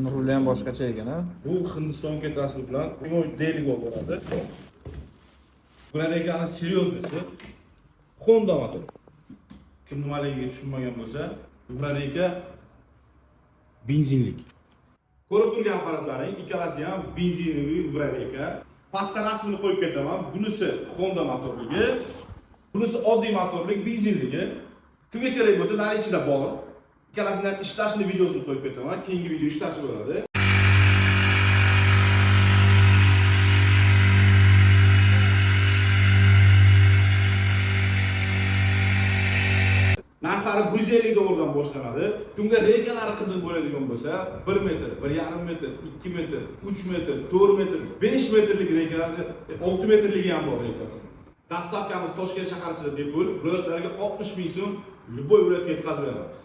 Ruli ham boshqacha ekan-a. Bu Hindiston ketasi bilan deylik bo'ladi. Bularning seryoznisi Honda motor. Kim nimaligiga tushunmagan bo'lsa, bularning benzinlik. Ko'rib turgan apparatlaring ikkalasi ham benzinli vibratorga. Pastga rasmini qo'yib ketaman. Bunisi Honda motorligi, bunisi oddiy motorlik benzinligi. Kimga kerak bo'lsa, ular ichida bor. Ikkalasining ham ishlashini videosini qo'yib ketaman. Keyingi video ishlashi bo'ladi. Narxlari 150 dollardan boshlanadi. Kimga reykalari qiziq bo'ladigan bo'lsa, 1 metr, 1,5 metr, 2 metr, 3 metr, 4 metr, 5 metrlik reykalar, 6 metrligi ham bor reykasi. Dastavkamiz Toshkent shahar ichida bepul, viloyatlarga 60 ming so'm любой viloyatga yetkazib beramiz.